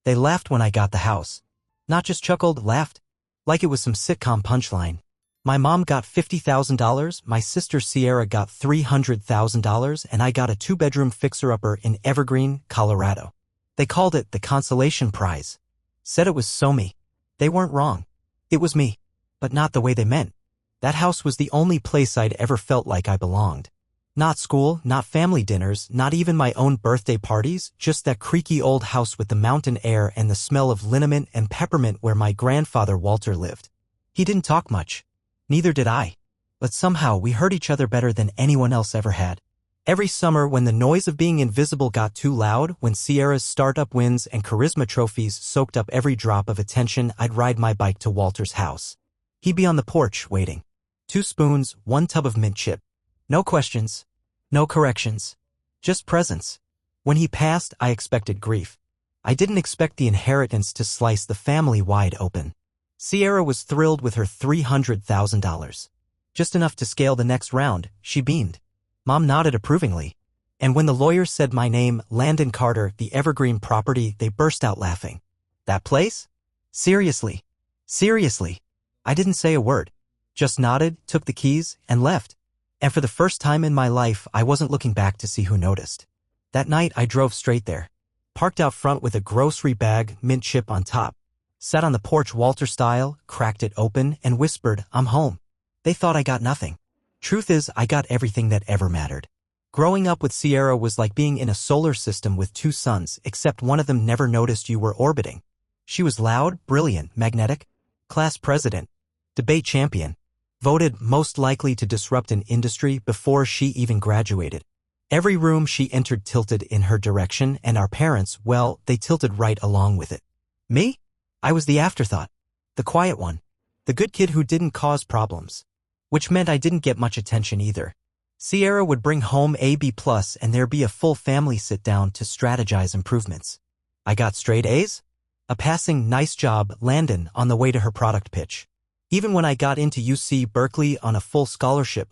They laughed when I got the house. Not just chuckled, laughed. Like it was some sitcom punchline. My mom got $50,000, my sister Sierra got $300,000, and I got a 2-bedroom fixer-upper in Evergreen, Colorado. They called it the consolation prize. Said it was so me. They weren't wrong. It was me. But not the way they meant. That house was the only place I'd ever felt like I belonged. Not school, not family dinners, not even my own birthday parties, just that creaky old house with the mountain air and the smell of liniment and peppermint where my grandfather Walter lived. He didn't talk much. Neither did I. But somehow we heard each other better than anyone else ever had. Every summer when the noise of being invisible got too loud, when Sierra's startup wins and charisma trophies soaked up every drop of attention, I'd ride my bike to Walter's house. He'd be on the porch, waiting. 2 spoons, 1 tub of mint chip. No questions. No corrections. Just presence. When he passed, I expected grief. I didn't expect the inheritance to slice the family wide open. Sierra was thrilled with her $300,000. Just enough to scale the next round, she beamed. Mom nodded approvingly. And when the lawyers said my name, Landon Carter, the Evergreen property, they burst out laughing. That place? Seriously. Seriously. I didn't say a word. Just nodded, took the keys, and left. And for the first time in my life, I wasn't looking back to see who noticed. That night, I drove straight there. Parked out front with a grocery bag, mint chip on top. Sat on the porch Walter style, cracked it open, and whispered, "I'm home." They thought I got nothing. Truth is, I got everything that ever mattered. Growing up with Sierra was like being in a solar system with 2 suns, except one of them never noticed you were orbiting. She was loud, brilliant, magnetic, class president, debate champion, voted most likely to disrupt an industry before she even graduated. Every room she entered tilted in her direction, and our parents, well, they tilted right along with it. Me? I was the afterthought. The quiet one. The good kid who didn't cause problems. Which meant I didn't get much attention either. Sierra would bring home a B+, and there'd be a full family sit-down to strategize improvements. I got straight A's? A passing nice job, Landon, on the way to her product pitch. Even when I got into UC Berkeley on a full scholarship,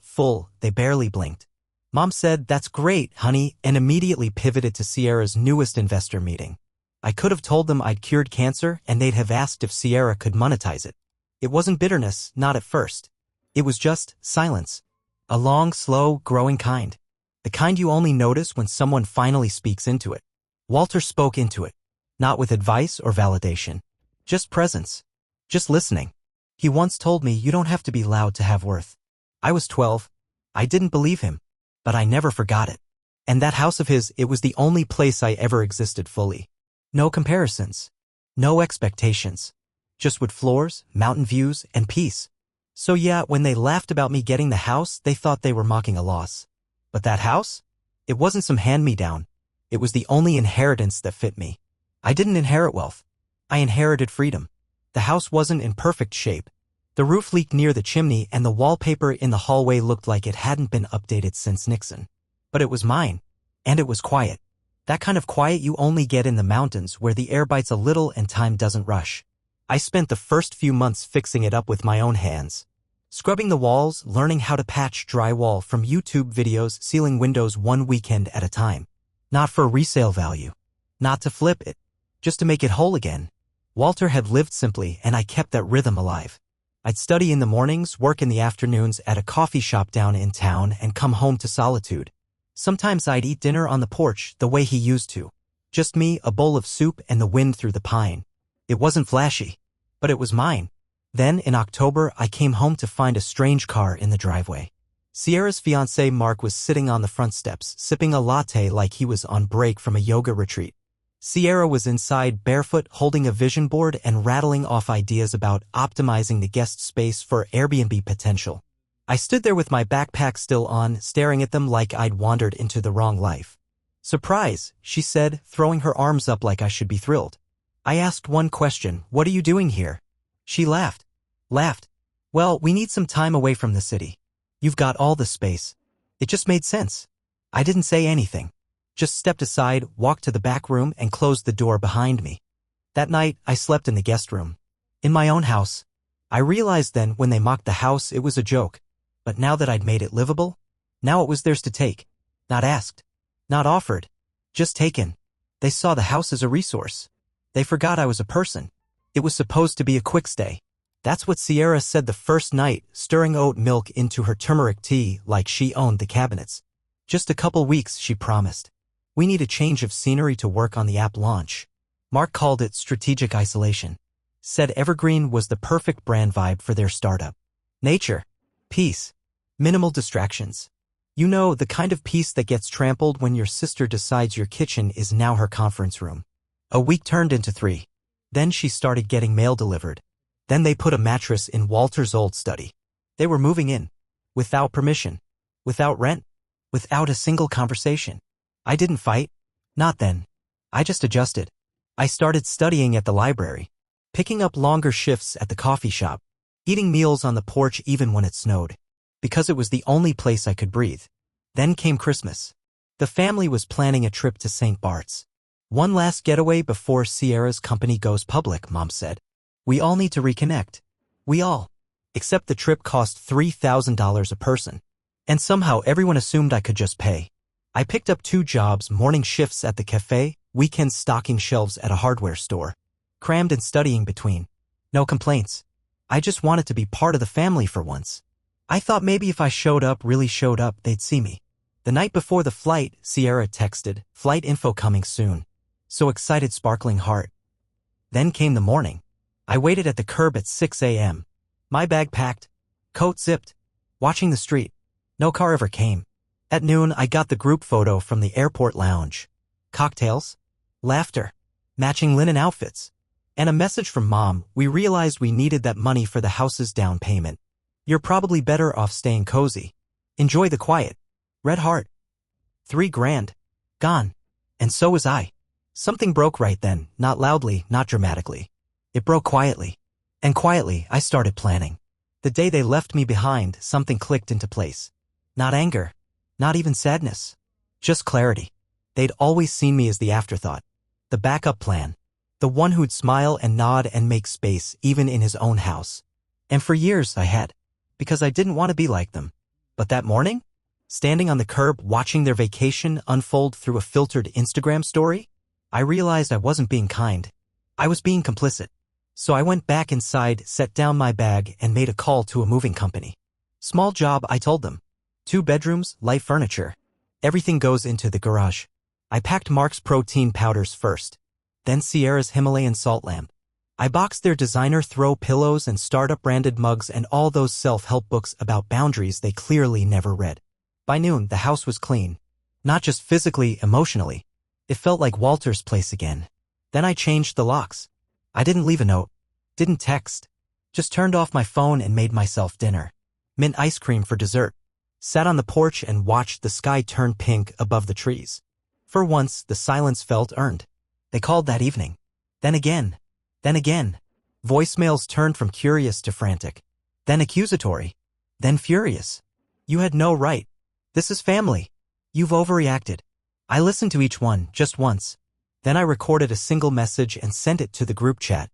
they barely blinked. Mom said, "That's great, honey," and immediately pivoted to Sierra's newest investor meeting. I could have told them I'd cured cancer, and they'd have asked if Sierra could monetize it. It wasn't bitterness, not at first. It was just silence. A long, slow, growing kind. The kind you only notice when someone finally speaks into it. Walter spoke into it. Not with advice or validation. Just presence. Just listening. He once told me, "You don't have to be loud to have worth." I was 12. I didn't believe him. But I never forgot it. And that house of his, it was the only place I ever existed fully. No comparisons. No expectations. Just wood floors, mountain views, and peace. So yeah, when they laughed about me getting the house, they thought they were mocking a loss. But that house? It wasn't some hand-me-down. It was the only inheritance that fit me. I didn't inherit wealth. I inherited freedom. The house wasn't in perfect shape. The roof leaked near the chimney, and the wallpaper in the hallway looked like it hadn't been updated since Nixon. But it was mine. And it was quiet. That kind of quiet you only get in the mountains where the air bites a little and time doesn't rush. I spent the first few months fixing it up with my own hands. Scrubbing the walls, learning how to patch drywall from YouTube videos, sealing windows one weekend at a time. Not for resale value. Not to flip it. Just to make it whole again. Walter had lived simply, and I kept that rhythm alive. I'd study in the mornings, work in the afternoons at a coffee shop down in town, and come home to solitude. Sometimes I'd eat dinner on the porch the way he used to. Just me, a bowl of soup, and the wind through the pine. It wasn't flashy. But it was mine. Then, in October, I came home to find a strange car in the driveway. Sierra's fiancé Mark was sitting on the front steps, sipping a latte like he was on break from a yoga retreat. Sierra was inside, barefoot, holding a vision board and rattling off ideas about optimizing the guest space for Airbnb potential. I stood there with my backpack still on, staring at them like I'd wandered into the wrong life. "Surprise," she said, throwing her arms up like I should be thrilled. I asked one question, "What are you doing here?" She laughed. "Well, we need some time away from the city. You've got all the space." It just made sense. I didn't say anything. Just stepped aside, walked to the back room, and closed the door behind me. That night, I slept in the guest room. In my own house. I realized then, when they mocked the house, it was a joke. But now that I'd made it livable, now it was theirs to take. Not asked. Not offered. Just taken. They saw the house as a resource. They forgot I was a person. It was supposed to be a quick stay. That's what Sierra said the first night, stirring oat milk into her turmeric tea like she owned the cabinets. Just a couple weeks, she promised. We need a change of scenery to work on the app launch. Mark called it strategic isolation. Said Evergreen was the perfect brand vibe for their startup. Nature. Peace. Minimal distractions. You know, the kind of peace that gets trampled when your sister decides your kitchen is now her conference room. A week turned into 3. Then she started getting mail delivered. Then they put a mattress in Walter's old study. They were moving in. Without permission. Without rent. Without a single conversation. I didn't fight. Not then. I just adjusted. I started studying at the library. Picking up longer shifts at the coffee shop. Eating meals on the porch even when it snowed. Because it was the only place I could breathe. Then came Christmas. The family was planning a trip to St. Bart's. One last getaway before Sierra's company goes public, Mom said. We all need to reconnect. We all. Except the trip cost $3,000 a person. And somehow everyone assumed I could just pay. I picked up 2 jobs, morning shifts at the cafe, weekends stocking shelves at a hardware store. Crammed and studying between. No complaints. I just wanted to be part of the family for once. I thought maybe if I really showed up, they'd see me. The night before the flight, Sierra texted, "Flight info coming soon." So excited, sparkling heart. Then came the morning. I waited at the curb at 6 a.m. My bag packed, coat zipped, watching the street. No car ever came. At noon, I got the group photo from the airport lounge. Cocktails, laughter, matching linen outfits, and a message from Mom. We realized we needed that money for the house's down payment. You're probably better off staying cozy. Enjoy the quiet. Red heart. $3,000. Gone. And so was I. Something broke right then, not loudly, not dramatically. It broke quietly. And quietly, I started planning. The day they left me behind, something clicked into place. Not anger. Not even sadness. Just clarity. They'd always seen me as the afterthought. The backup plan. The one who'd smile and nod and make space, even in his own house. And for years I had. Because I didn't want to be like them. But that morning? Standing on the curb watching their vacation unfold through a filtered Instagram story? I realized I wasn't being kind. I was being complicit. So I went back inside, set down my bag, and made a call to a moving company. Small job, I told them. 2 bedrooms, light furniture. Everything goes into the garage. I packed Mark's protein powders first. Then Sierra's Himalayan salt lamp. I boxed their designer throw pillows and startup-branded mugs and all those self-help books about boundaries they clearly never read. By noon, the house was clean. Not just physically, emotionally. It felt like Walter's place again. Then I changed the locks. I didn't leave a note. Didn't text. Just turned off my phone and made myself dinner. Mint ice cream for dessert. Sat on the porch and watched the sky turn pink above the trees. For once, the silence felt earned. They called that evening. Then again. Then again. Voicemails turned from curious to frantic. Then accusatory. Then furious. You had no right. This is family. You've overreacted. I listened to each one, just once. Then I recorded a single message and sent it to the group chat.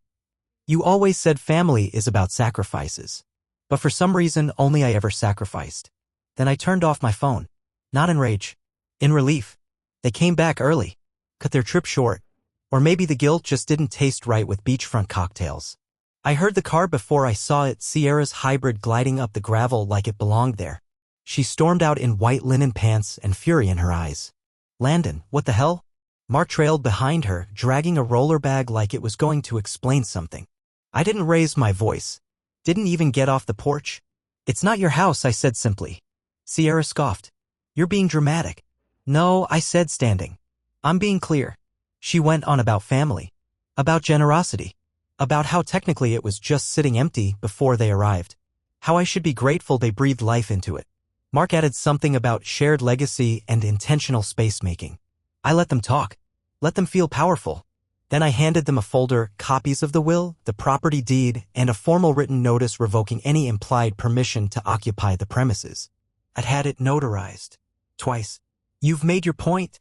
You always said family is about sacrifices. But for some reason, only I ever sacrificed. Then I turned off my phone. Not in rage. In relief. They came back early. Cut their trip short. Or maybe the guilt just didn't taste right with beachfront cocktails. I heard the car before I saw it, Sierra's hybrid gliding up the gravel like it belonged there. She stormed out in white linen pants and fury in her eyes. Landon, what the hell? Mark trailed behind her, dragging a roller bag like it was going to explain something. I didn't raise my voice. Didn't even get off the porch. It's not your house, I said simply. Sierra scoffed. You're being dramatic. No, I said, standing. I'm being clear. She went on about family. About generosity. About how technically it was just sitting empty before they arrived. How I should be grateful they breathed life into it. Mark added something about shared legacy and intentional space-making. I let them talk. Let them feel powerful. Then I handed them a folder, copies of the will, the property deed, and a formal written notice revoking any implied permission to occupy the premises. I'd had it notarized. Twice. You've made your point,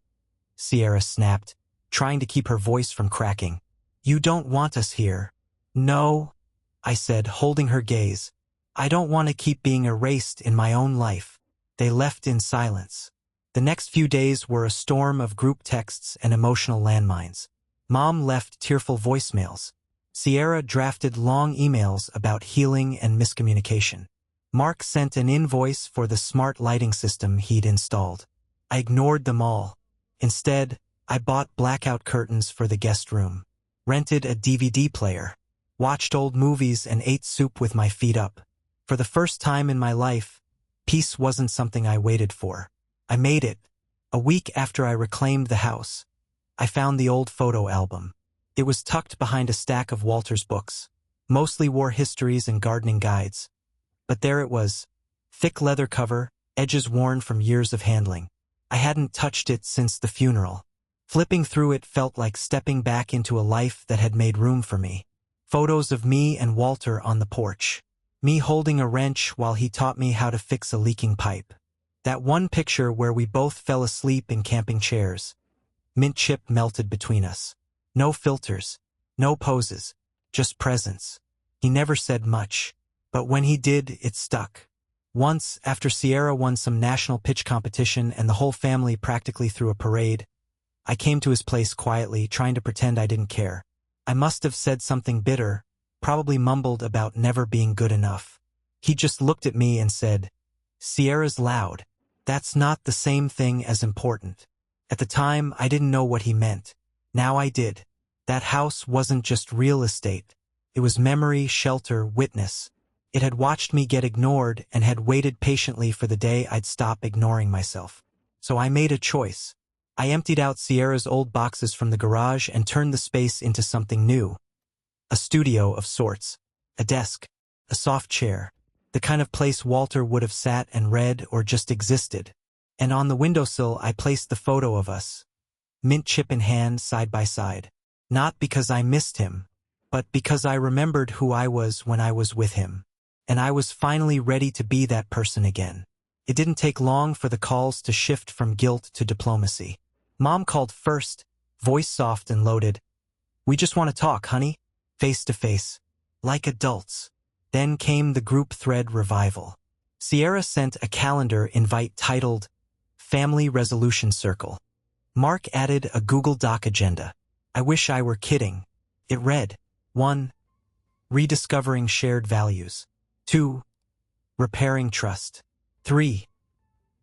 Sierra snapped, trying to keep her voice from cracking. You don't want us here. No, I said, holding her gaze. I don't want to keep being erased in my own life. They left in silence. The next few days were a storm of group texts and emotional landmines. Mom left tearful voicemails. Sierra drafted long emails about healing and miscommunication. Mark sent an invoice for the smart lighting system he'd installed. I ignored them all. Instead, I bought blackout curtains for the guest room, rented a DVD player, watched old movies and ate soup with my feet up. For the first time in my life, peace wasn't something I waited for. I made it. A week after I reclaimed the house, I found the old photo album. It was tucked behind a stack of Walter's books, mostly war histories and gardening guides. But there it was, thick leather cover, edges worn from years of handling. I hadn't touched it since the funeral. Flipping through it felt like stepping back into a life that had made room for me. Photos of me and Walter on the porch. Me holding a wrench while he taught me how to fix a leaking pipe. That one picture where we both fell asleep in camping chairs. Mint chip melted between us. No filters, no poses, just presence. He never said much, but when he did, it stuck. Once, after Sierra won some national pitch competition and the whole family practically threw a parade, I came to his place quietly, trying to pretend I didn't care. I must have said something bitter, probably mumbled about never being good enough. He just looked at me and said, "Sierra's loud. That's not the same thing as important." At the time, I didn't know what he meant. Now I did. That house wasn't just real estate. It was memory, shelter, witness. It had watched me get ignored and had waited patiently for the day I'd stop ignoring myself. So I made a choice. I emptied out Sierra's old boxes from the garage and turned the space into something new. A studio of sorts. A desk. A soft chair. The kind of place Walter would have sat and read or just existed. And on the windowsill I placed the photo of us, mint chip in hand, side by side. Not because I missed him, but because I remembered who I was when I was with him. And I was finally ready to be that person again. It didn't take long for the calls to shift from guilt to diplomacy. Mom called first, voice soft and loaded. "We just want to talk, honey." Face to face. Like adults. Then came the group thread revival. Sierra sent a calendar invite titled Family Resolution Circle. Mark added a Google Doc agenda. I wish I were kidding. It read, 1. Rediscovering shared values. 2. Repairing trust. 3.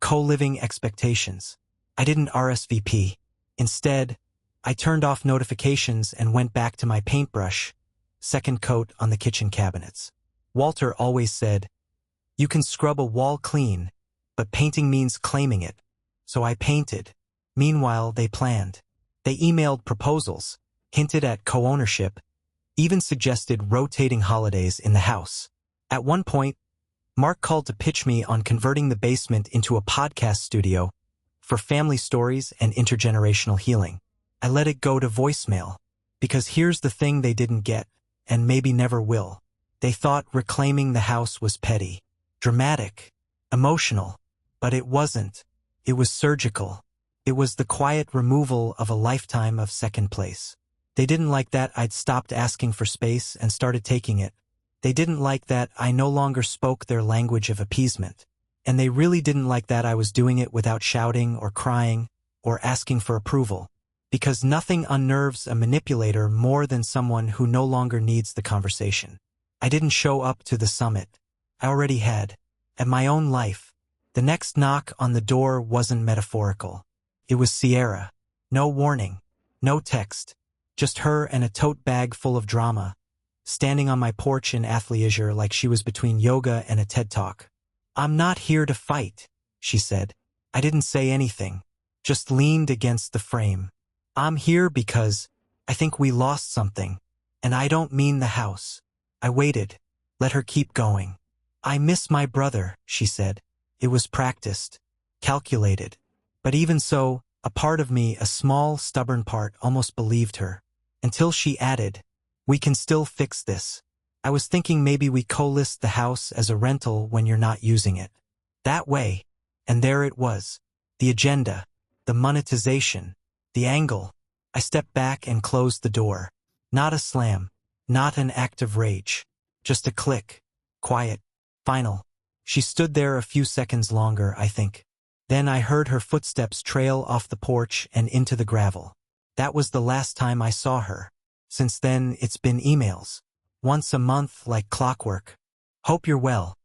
Co-living expectations. I didn't RSVP. Instead, I turned off notifications and went back to my paintbrush, second coat on the kitchen cabinets. Walter always said, "You can scrub a wall clean, but painting means claiming it." So I painted. Meanwhile, they planned. They emailed proposals, hinted at co-ownership, even suggested rotating holidays in the house. At one point, Mark called to pitch me on converting the basement into a podcast studio for family stories and intergenerational healing. I let it go to voicemail, because here's the thing they didn't get, and maybe never will. They thought reclaiming the house was petty, dramatic, emotional, but it wasn't. It was surgical. It was the quiet removal of a lifetime of second place. They didn't like that I'd stopped asking for space and started taking it. They didn't like that I no longer spoke their language of appeasement. And they really didn't like that I was doing it without shouting or crying or asking for approval. Because nothing unnerves a manipulator more than someone who no longer needs the conversation. I didn't show up to the summit. I already had. At my own life. The next knock on the door wasn't metaphorical. It was Sierra. No warning. No text. Just her and a tote bag full of drama, standing on my porch in athleisure like she was between yoga and a TED Talk. "I'm not here to fight," she said. I didn't say anything, just leaned against the frame. "I'm here because I think we lost something, and I don't mean the house." I waited, let her keep going. "I miss my brother," she said. It was practiced, calculated. But even so, a part of me, a small, stubborn part, almost believed her. Until she added, "We can still fix this." I was thinking maybe we co-list the house as a rental when you're not using it. That way. And there it was. The agenda. The monetization. The angle. I stepped back and closed the door. Not a slam. Not an act of rage. Just a click. Quiet. Final. She stood there a few seconds longer, I think. Then I heard her footsteps trail off the porch and into the gravel. That was the last time I saw her. Since then, it's been emails. Once a month, like clockwork. Hope you're well.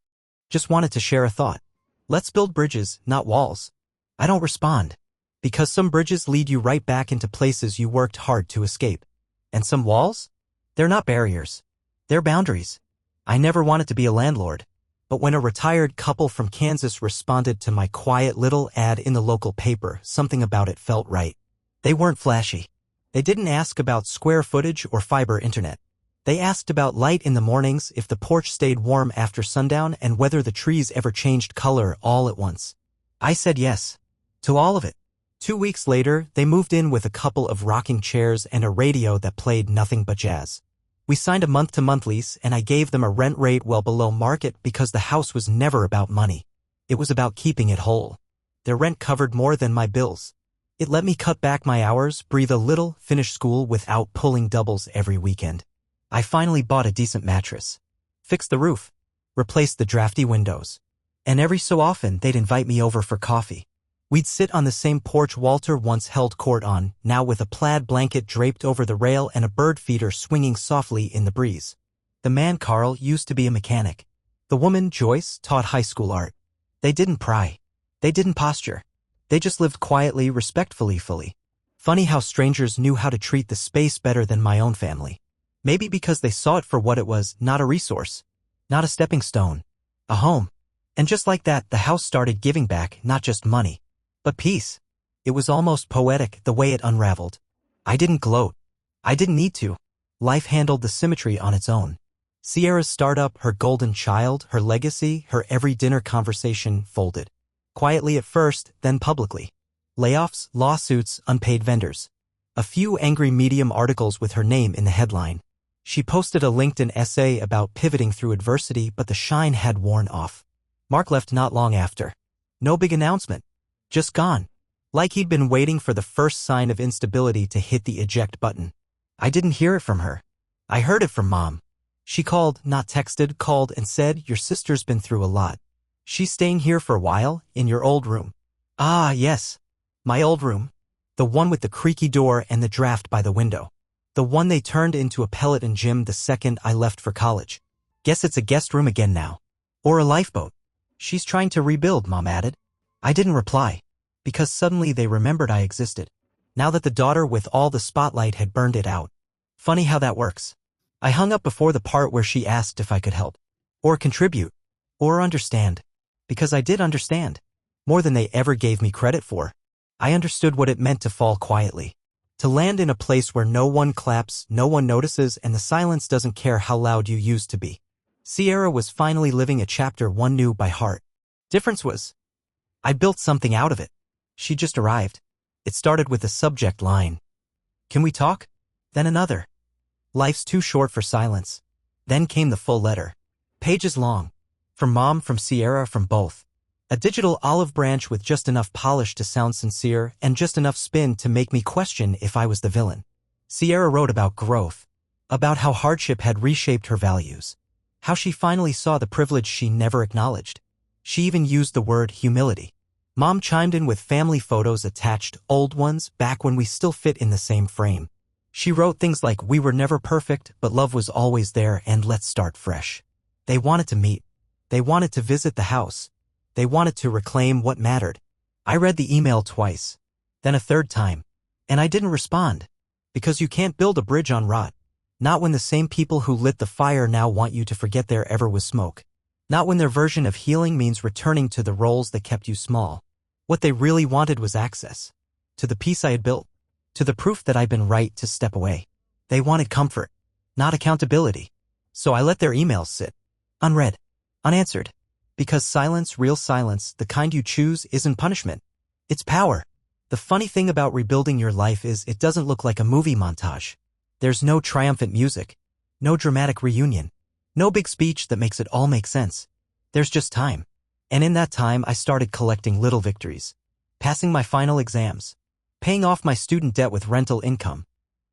Just wanted to share a thought. Let's build bridges, not walls. I don't respond. Because some bridges lead you right back into places you worked hard to escape. And some walls? They're not barriers. They're boundaries. I never wanted to be a landlord. But when a retired couple from Kansas responded to my quiet little ad in the local paper, something about it felt right. They weren't flashy. They didn't ask about square footage or fiber internet. They asked about light in the mornings, if the porch stayed warm after sundown, and whether the trees ever changed color all at once. I said yes. To all of it. 2 weeks later, they moved in with a couple of rocking chairs and a radio that played nothing but jazz. We signed a month-to-month lease, and I gave them a rent rate well below market because the house was never about money. It was about keeping it whole. Their rent covered more than my bills. It let me cut back my hours, breathe a little, finish school without pulling doubles every weekend. I finally bought a decent mattress. Fixed the roof. Replaced the drafty windows. And every so often, they'd invite me over for coffee. We'd sit on the same porch Walter once held court on, now with a plaid blanket draped over the rail and a bird feeder swinging softly in the breeze. The man, Carl, used to be a mechanic. The woman, Joyce, taught high school art. They didn't pry. They didn't posture. They just lived quietly, respectfully, fully. Funny how strangers knew how to treat the space better than my own family. Maybe because they saw it for what it was, not a resource. Not a stepping stone. A home. And just like that, the house started giving back, not just money. But peace. It was almost poetic, the way it unraveled. I didn't gloat. I didn't need to. Life handled the symmetry on its own. Sierra's startup, her golden child, her legacy, her every dinner conversation folded. Quietly at first, then publicly. Layoffs, lawsuits, unpaid vendors. A few angry Medium articles with her name in the headline. She posted a LinkedIn essay about pivoting through adversity, but the shine had worn off. Mark left not long after. No big announcement. Just gone. Like he'd been waiting for the first sign of instability to hit the eject button. I didn't hear it from her. I heard it from Mom. She called, not texted, called and said, "Your sister's been through a lot. She's staying here for a while, in your old room." Ah, yes. My old room. The one with the creaky door and the draft by the window. The one they turned into a Peloton gym the second I left for college. Guess it's a guest room again now. Or a lifeboat. She's trying to rebuild, Mom added. I didn't reply. Because suddenly they remembered I existed. Now that the daughter with all the spotlight had burned it out. Funny how that works. I hung up before the part where she asked if I could help. Or contribute. Or understand. Because I did understand. More than they ever gave me credit for. I understood what it meant to fall quietly. To land in a place where no one claps, no one notices, and the silence doesn't care how loud you used to be. Sierra was finally living a chapter one knew by heart. Difference was, I built something out of it. She just arrived. It started with a subject line. Can we talk? Then another. Life's too short for silence. Then came the full letter. Pages long. From Mom, from Sierra, from both. A digital olive branch with just enough polish to sound sincere and just enough spin to make me question if I was the villain. Sierra wrote about growth. About how hardship had reshaped her values. How she finally saw the privilege she never acknowledged. She even used the word humility. Mom chimed in with family photos attached, old ones, back when we still fit in the same frame. She wrote things like, "We were never perfect, but love was always there, and let's start fresh." They wanted to meet. They wanted to visit the house. They wanted to reclaim what mattered. I read the email twice. Then a third time. And I didn't respond. Because you can't build a bridge on rot. Not when the same people who lit the fire now want you to forget there ever was smoke. Not when their version of healing means returning to the roles that kept you small. What they really wanted was access. To the peace I had built. To the proof that I'd been right to step away. They wanted comfort. Not accountability. So I let their emails sit. Unread. Unanswered. Because silence, real silence, the kind you choose, isn't punishment. It's power. The funny thing about rebuilding your life is it doesn't look like a movie montage. There's no triumphant music. No dramatic reunion. No big speech that makes it all make sense. There's just time. And in that time, I started collecting little victories. Passing my final exams. Paying off my student debt with rental income.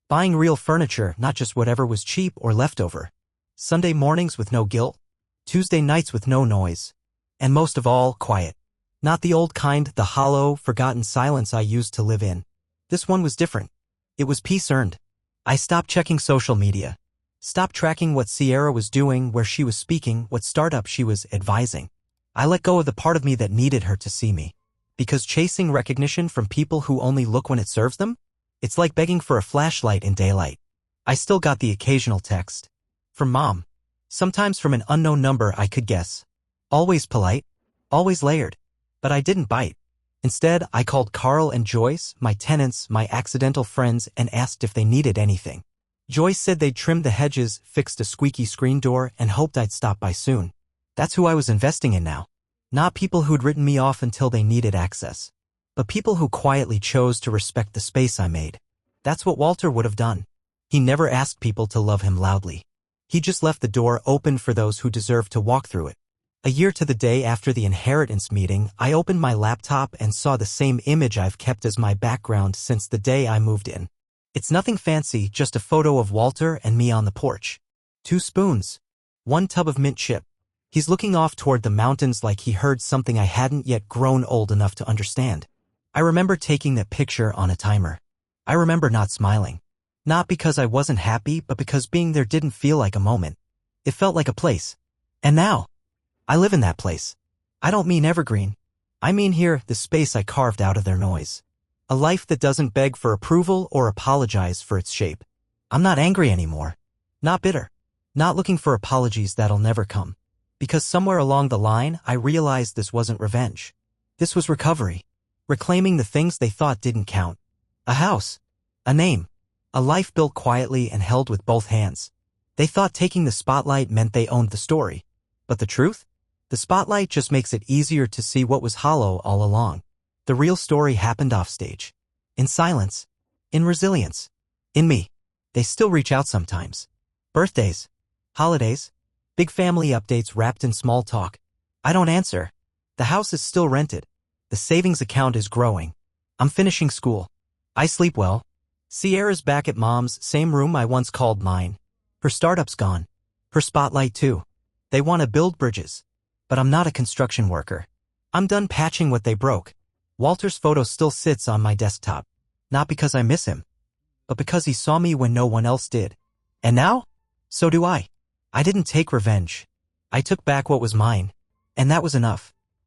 Buying real furniture, not just whatever was cheap or leftover. Sunday mornings with no guilt. Tuesday nights with no noise. And most of all, quiet. Not the old kind, the hollow, forgotten silence I used to live in. This one was different. It was peace earned. I stopped checking social media. Stopped tracking what Sierra was doing, where she was speaking, what startup she was advising. I let go of the part of me that needed her to see me. Because chasing recognition from people who only look when it serves them? It's like begging for a flashlight in daylight. I still got the occasional text. From Mom. Sometimes from an unknown number I could guess. Always polite. Always layered. But I didn't bite. Instead, I called Carl and Joyce, my tenants, my accidental friends, and asked if they needed anything. Joyce said they'd trimmed the hedges, fixed a squeaky screen door, and hoped I'd stop by soon. That's who I was investing in now. Not people who'd written me off until they needed access, but people who quietly chose to respect the space I made. That's what Walter would have done. He never asked people to love him loudly. He just left the door open for those who deserved to walk through it. A year to the day after the inheritance meeting, I opened my laptop and saw the same image I've kept as my background since the day I moved in. It's nothing fancy, just a photo of Walter and me on the porch. 2 spoons. 1 tub of mint chip. He's looking off toward the mountains like he heard something I hadn't yet grown old enough to understand. I remember taking that picture on a timer. I remember not smiling. Not because I wasn't happy, but because being there didn't feel like a moment. It felt like a place. And now, I live in that place. I don't mean evergreen. I mean here, the space I carved out of their noise. A life that doesn't beg for approval or apologize for its shape. I'm not angry anymore. Not bitter. Not looking for apologies that'll never come. Because somewhere along the line, I realized this wasn't revenge. This was recovery. Reclaiming the things they thought didn't count. A house. A name. A life built quietly and held with both hands. They thought taking the spotlight meant they owned the story. But the truth? The spotlight just makes it easier to see what was hollow all along. The real story happened offstage. In silence. In resilience. In me. They still reach out sometimes. Birthdays. Holidays. Big family updates wrapped in small talk. I don't answer. The house is still rented. The savings account is growing. I'm finishing school. I sleep well. Sierra's back at Mom's, same room I once called mine. Her startup's gone. Her spotlight too. They want to build bridges. But I'm not a construction worker. I'm done patching what they broke. Walter's photo still sits on my desktop. Not because I miss him, but because he saw me when no one else did. And now? So do I. I didn't take revenge. I took back what was mine. And that was enough.